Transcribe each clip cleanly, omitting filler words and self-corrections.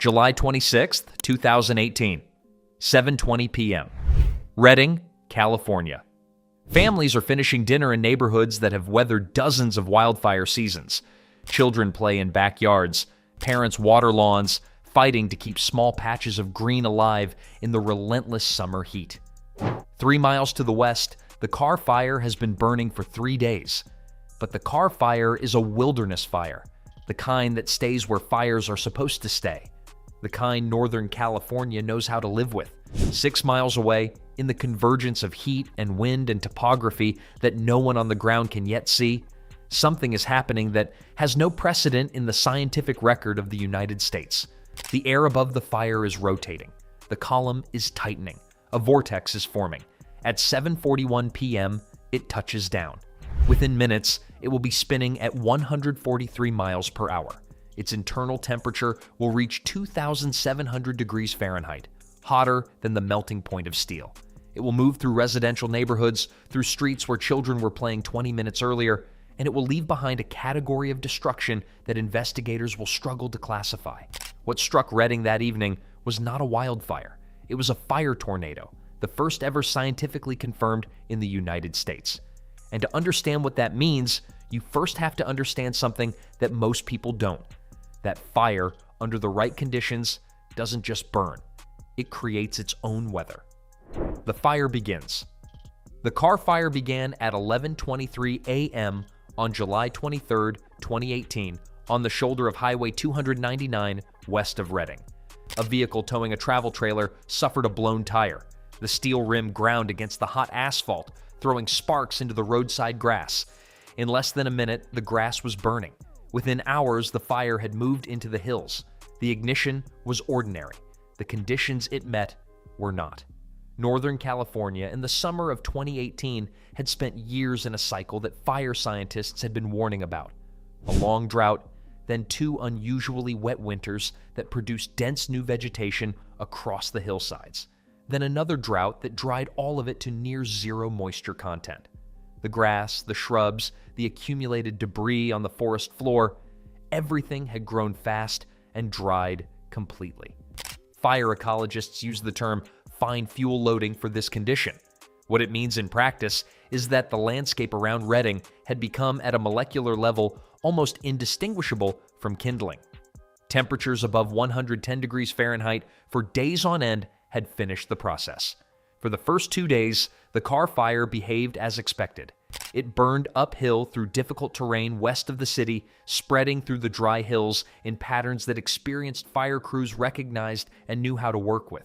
July 26th, 2018, 7:20 p.m. Redding, California. Families are finishing dinner in neighborhoods that have weathered dozens of wildfire seasons. Children play in backyards, parents water lawns, fighting to keep small patches of green alive in the relentless summer heat. 3 miles to the west, the Carr fire has been burning for 3 days. But the Carr fire is a wilderness fire, the kind that stays where fires are supposed to stay, the kind Northern California knows how to live with. 6 miles away, in the convergence of heat and wind and topography that no one on the ground can yet see, something is happening that has no precedent in the scientific record of the United States. The air above the fire is rotating. The column is tightening. A vortex is forming. At 7:41 p.m., it touches down. Within minutes, it will be spinning at 143 miles per hour. Its internal temperature will reach 2,700 degrees Fahrenheit, hotter than the melting point of steel. It will move through residential neighborhoods, through streets where children were playing 20 minutes earlier, and it will leave behind a category of destruction that investigators will struggle to classify. What struck Redding that evening was not a wildfire. It was a fire tornado, the first ever scientifically confirmed in the United States. And to understand what that means, you first have to understand something that most people don't. That fire, under the right conditions, doesn't just burn. It creates its own weather. The fire begins. The Carr fire began at 11:23 a.m. on July 23, 2018, on the shoulder of Highway 299 west of Redding. A vehicle towing a travel trailer suffered a blown tire. The steel rim ground against the hot asphalt, throwing sparks into the roadside grass. In less than a minute, the grass was burning. Within hours, the fire had moved into the hills. The ignition was ordinary. The conditions it met were not. Northern California, in the summer of 2018, had spent years in a cycle that fire scientists had been warning about. A long drought, then 2 unusually wet winters that produced dense new vegetation across the hillsides. Then another drought that dried all of it to near zero moisture content. The grass, the shrubs, the accumulated debris on the forest floor, everything had grown fast and dried completely. Fire ecologists use the term fine fuel loading for this condition. What it means in practice is that the landscape around Redding had become, at a molecular level, almost indistinguishable from kindling. Temperatures above 110 degrees Fahrenheit for days on end had finished the process. For the first 2 days, the Carr fire behaved as expected. It burned uphill through difficult terrain west of the city, spreading through the dry hills in patterns that experienced fire crews recognized and knew how to work with.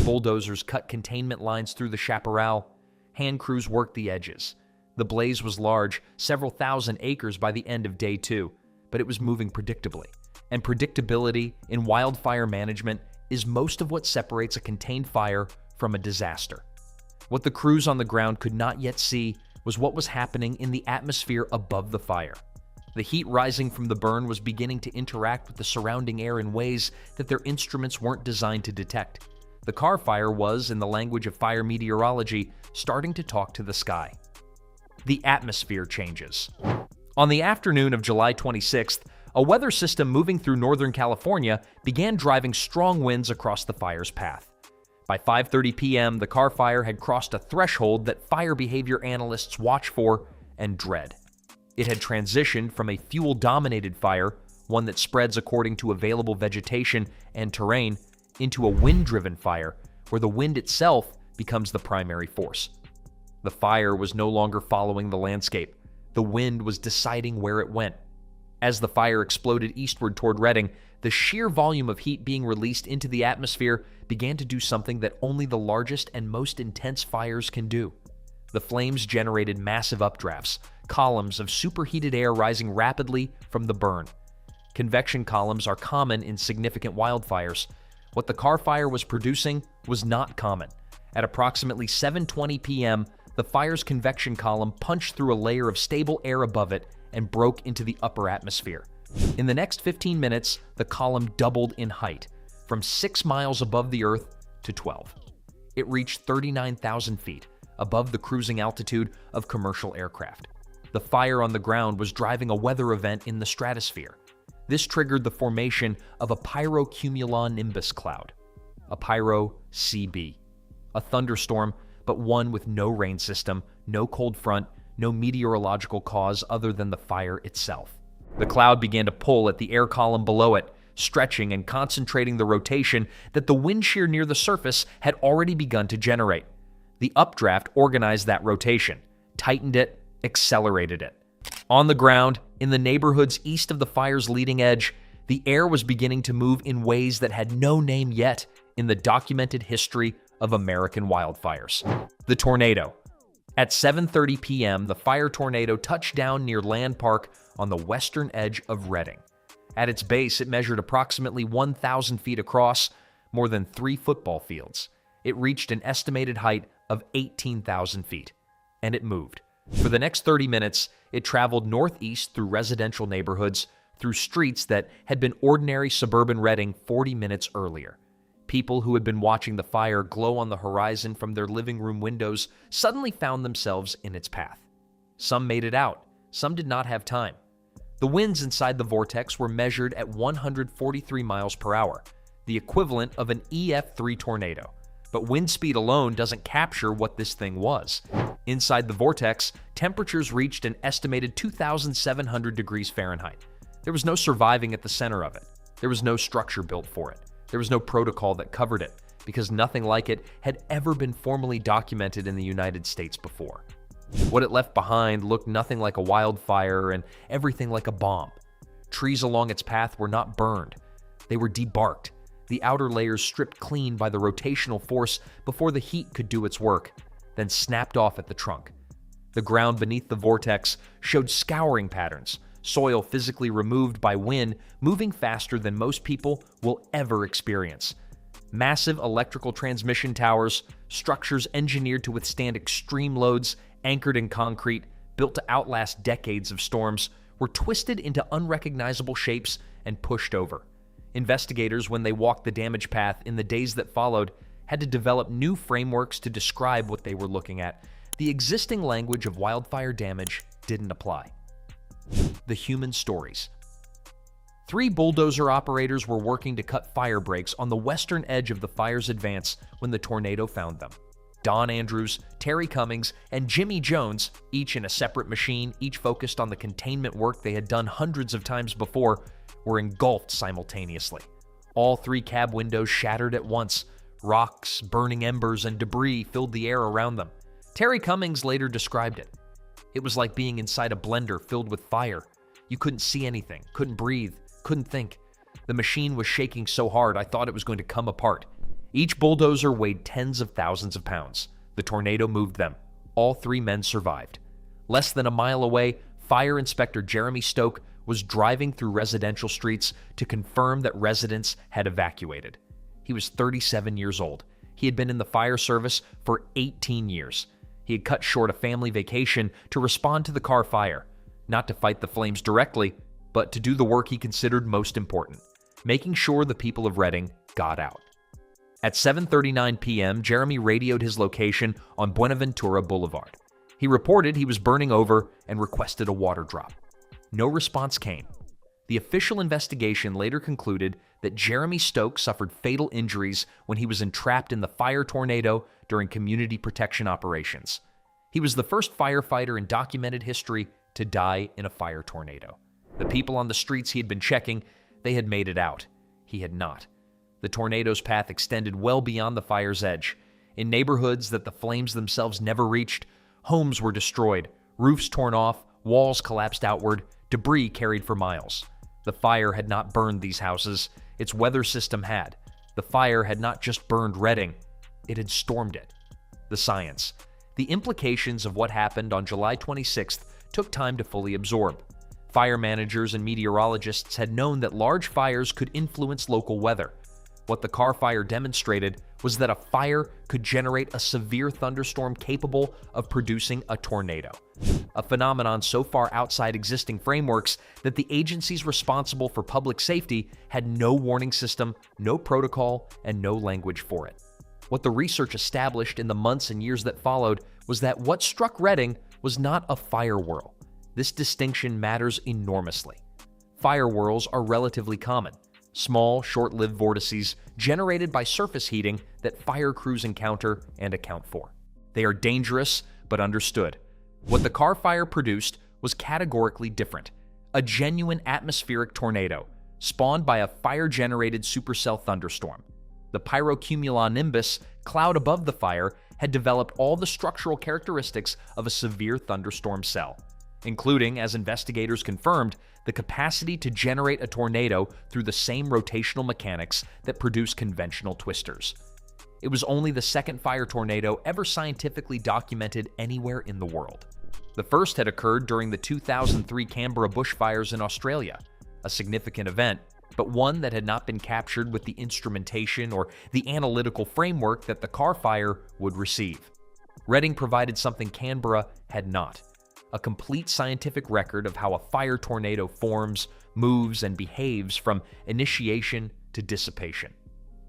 Bulldozers cut containment lines through the chaparral. Hand crews worked the edges. The blaze was large, several thousand acres by the end of day 2, but it was moving predictably. And predictability in wildfire management is most of what separates a contained fire from a disaster. What the crews on the ground could not yet see was what was happening in the atmosphere above the fire. The heat rising from the burn was beginning to interact with the surrounding air in ways that their instruments weren't designed to detect. The Carr fire was, in the language of fire meteorology, starting to talk to the sky. The atmosphere changes. On the afternoon of July 26th, a weather system moving through Northern California began driving strong winds across the fire's path. By 5:30 p.m., the Carr fire had crossed a threshold that fire behavior analysts watch for and dread. It had transitioned from a fuel-dominated fire, one that spreads according to available vegetation and terrain, into a wind-driven fire, where the wind itself becomes the primary force. The fire was no longer following the landscape. The wind was deciding where it went. As the fire exploded eastward toward Redding, the sheer volume of heat being released into the atmosphere began to do something that only the largest and most intense fires can do. The flames generated massive updrafts, columns of superheated air rising rapidly from the burn. Convection columns are common in significant wildfires. What the Carr fire was producing was not common. At approximately 7:20 p.m., the fire's convection column punched through a layer of stable air above it and broke into the upper atmosphere. In the next 15 minutes, the column doubled in height, from 6 miles above the Earth to 12. It reached 39,000 feet, above the cruising altitude of commercial aircraft. The fire on the ground was driving a weather event in the stratosphere. This triggered the formation of a pyrocumulonimbus cloud, a pyro-CB, a thunderstorm, but one with no rain system, no cold front, no meteorological cause other than the fire itself. The cloud began to pull at the air column below it, stretching and concentrating the rotation that the wind shear near the surface had already begun to generate. The updraft organized that rotation, tightened it, accelerated it. On the ground, in the neighborhoods east of the fire's leading edge, the air was beginning to move in ways that had no name yet in the documented history of American wildfires. The tornado. At 7:30 p.m., the fire tornado touched down near Land Park on the western edge of Reading. At its base, it measured approximately 1,000 feet across, more than 3 football fields. It reached an estimated height of 18,000 feet, and it moved. For the next 30 minutes, it traveled northeast through residential neighborhoods, through streets that had been ordinary suburban Reading 40 minutes earlier. People who had been watching the fire glow on the horizon from their living room windows suddenly found themselves in its path. Some made it out, some did not have time. The winds inside the vortex were measured at 143 miles per hour, the equivalent of an EF3 tornado. But wind speed alone doesn't capture what this thing was. Inside the vortex, temperatures reached an estimated 2,700 degrees Fahrenheit. There was no surviving at the center of it. There was no structure built for it. There was no protocol that covered it, because nothing like it had ever been formally documented in the United States before. What it left behind looked nothing like a wildfire and everything like a bomb. Trees along its path were not burned. They were debarked, the outer layers stripped clean by the rotational force before the heat could do its work, then snapped off at the trunk. The ground beneath the vortex showed scouring patterns, soil physically removed by wind moving faster than most people will ever experience. Massive electrical transmission towers, structures engineered to withstand extreme loads, anchored in concrete, built to outlast decades of storms, were twisted into unrecognizable shapes and pushed over. Investigators, when they walked the damage path in the days that followed, had to develop new frameworks to describe what they were looking at. The existing language of wildfire damage didn't apply. The human stories. 3 bulldozer operators were working to cut fire breaks on the western edge of the fire's advance when the tornado found them. Don Andrews, Terry Cummings, and Jimmy Jones, each in a separate machine, each focused on the containment work they had done hundreds of times before, were engulfed simultaneously. All 3 cab windows shattered at once. Rocks, burning embers, and debris filled the air around them. Terry Cummings later described it. It was like being inside a blender filled with fire. You couldn't see anything, couldn't breathe, couldn't think. The machine was shaking so hard I thought it was going to come apart. Each bulldozer weighed tens of thousands of pounds. The tornado moved them. All 3 men survived. Less than a mile away, Fire Inspector Jeremy Stoke was driving through residential streets to confirm that residents had evacuated. He was 37 years old. He had been in the fire service for 18 years. He had cut short a family vacation to respond to the Carr fire, not to fight the flames directly, but to do the work he considered most important, making sure the people of Reading got out. At 7:39 p.m., Jeremy radioed his location on Buenaventura Boulevard. He reported he was burning over and requested a water drop. No response came. The official investigation later concluded that Jeremy Stoke suffered fatal injuries when he was entrapped in the fire tornado during community protection operations. He was the first firefighter in documented history to die in a fire tornado. The people on the streets he had been checking, they had made it out. He had not. The tornado's path extended well beyond the fire's edge. In neighborhoods that the flames themselves never reached, homes were destroyed, roofs torn off, walls collapsed outward, debris carried for miles. The fire had not burned these houses, its weather system had. The fire had not just burned Reading, it had stormed it. The science. The implications of what happened on July 26th took time to fully absorb. Fire managers and meteorologists had known that large fires could influence local weather. What the Carr fire demonstrated was that a fire could generate a severe thunderstorm capable of producing a tornado, a phenomenon so far outside existing frameworks that the agencies responsible for public safety had no warning system, no protocol, and no language for it. What the research established in the months and years that followed was that what struck Reading was not a fire whirl. This distinction matters enormously. Fire whirls are relatively common, small, short-lived vortices generated by surface heating that fire crews encounter and account for. They are dangerous, but understood. What the Carr fire produced was categorically different. A genuine atmospheric tornado, spawned by a fire-generated supercell thunderstorm. The pyrocumulonimbus cloud above the fire had developed all the structural characteristics of a severe thunderstorm cell, including, as investigators confirmed, the capacity to generate a tornado through the same rotational mechanics that produce conventional twisters. It was only the second fire tornado ever scientifically documented anywhere in the world. The first had occurred during the 2003 Canberra bushfires in Australia, a significant event, but one that had not been captured with the instrumentation or the analytical framework that the Carr fire would receive. Reading provided something Canberra had not: a complete scientific record of how a fire tornado forms, moves, and behaves from initiation to dissipation.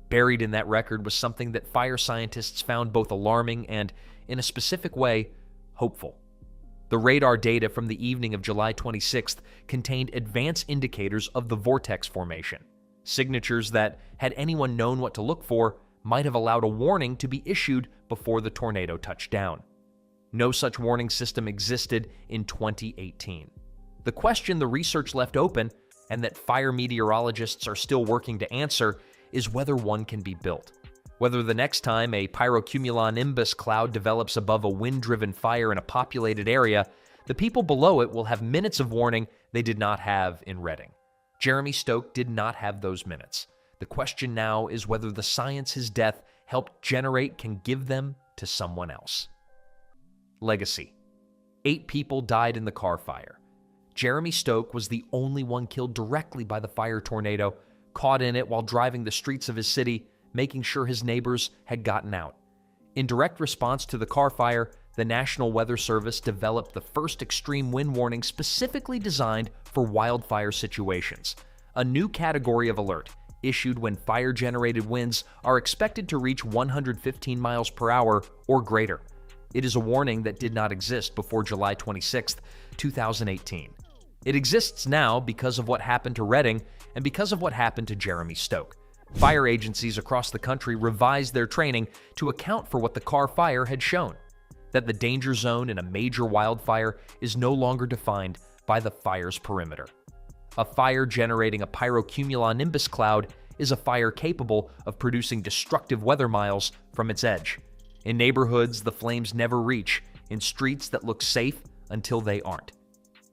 Buried in that record was something that fire scientists found both alarming and, in a specific way, hopeful. The radar data from the evening of July 26th contained advance indicators of the vortex formation, signatures that, had anyone known what to look for, might have allowed a warning to be issued before the tornado touched down. No such warning system existed in 2018. The question the research left open, and that fire meteorologists are still working to answer, is whether one can be built. Whether the next time a pyrocumulonimbus cloud develops above a wind-driven fire in a populated area, the people below it will have minutes of warning they did not have in Reading. Jeremy Stoke did not have those minutes. The question now is whether the science his death helped generate can give them to someone else. Legacy. 8 people died in the Carr fire. Jeremy Stoke was the only one killed directly by the fire tornado, caught in it while driving the streets of his city, making sure his neighbors had gotten out. In direct response to the Carr fire, the National Weather Service developed the first extreme wind warning specifically designed for wildfire situations, a new category of alert issued when fire-generated winds are expected to reach 115 miles per hour or greater. It is a warning that did not exist before July 26, 2018. It exists now because of what happened to Reading and because of what happened to Jeremy Stoke. Fire agencies across the country revised their training to account for what the Carr fire had shown, that the danger zone in a major wildfire is no longer defined by the fire's perimeter. A fire generating a pyrocumulonimbus cloud is a fire capable of producing destructive weather miles from its edge. In neighborhoods the flames never reach, in streets that look safe until they aren't.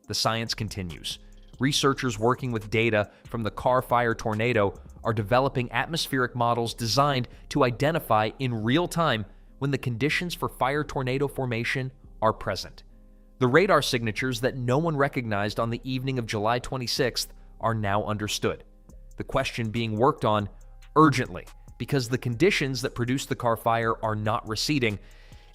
The science continues. Researchers working with data from the Carr fire tornado are developing atmospheric models designed to identify in real time when the conditions for fire tornado formation are present. The radar signatures that no one recognized on the evening of July 26th are now understood. The question being worked on urgently, because the conditions that produce the Carr fire are not receding,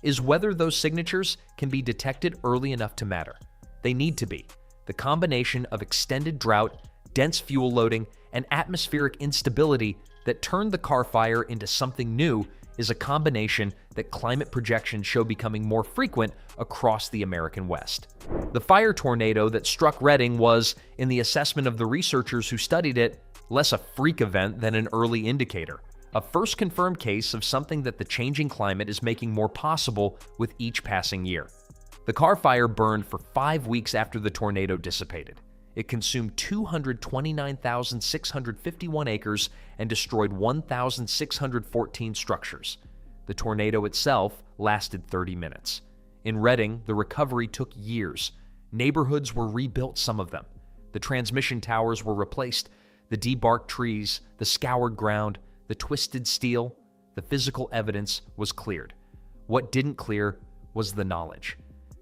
is whether those signatures can be detected early enough to matter. They need to be. The combination of extended drought, dense fuel loading, and atmospheric instability that turned the Carr fire into something new is a combination that climate projections show becoming more frequent across the American West. The fire tornado that struck Reading was, in the assessment of the researchers who studied it, less a freak event than an early indicator, a first confirmed case of something that the changing climate is making more possible with each passing year. The Carr fire burned for 5 weeks after the tornado dissipated. It consumed 229,651 acres and destroyed 1,614 structures. The tornado itself lasted 30 minutes. In Reading, the recovery took years. Neighborhoods were rebuilt, some of them. The transmission towers were replaced, the debarked trees, the scoured ground, the twisted steel, the physical evidence was cleared. What didn't clear was the knowledge.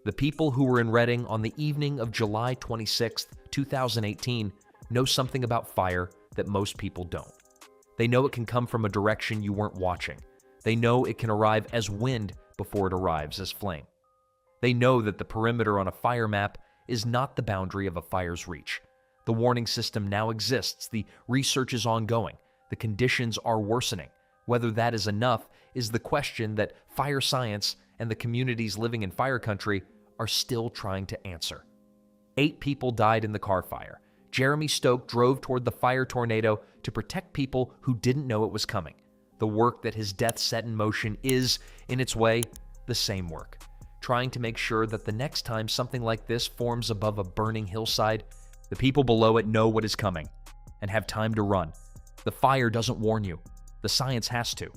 The people who were in Reading on the evening of July 26, 2018, know something about fire that most people don't. They know it can come from a direction you weren't watching. They know it can arrive as wind before it arrives as flame. They know that the perimeter on a fire map is not the boundary of a fire's reach. The warning system now exists. The research is ongoing. The conditions are worsening. Whether that is enough is the question that fire science and the communities living in fire country are still trying to answer. 8 people died in the Carr fire. Jeremy Stoke drove toward the fire tornado to protect people who didn't know it was coming. The work that his death set in motion is, in its way, the same work, trying to make sure that the next time something like this forms above a burning hillside, the people below it know what is coming and have time to run. The fire doesn't warn you. The science has to.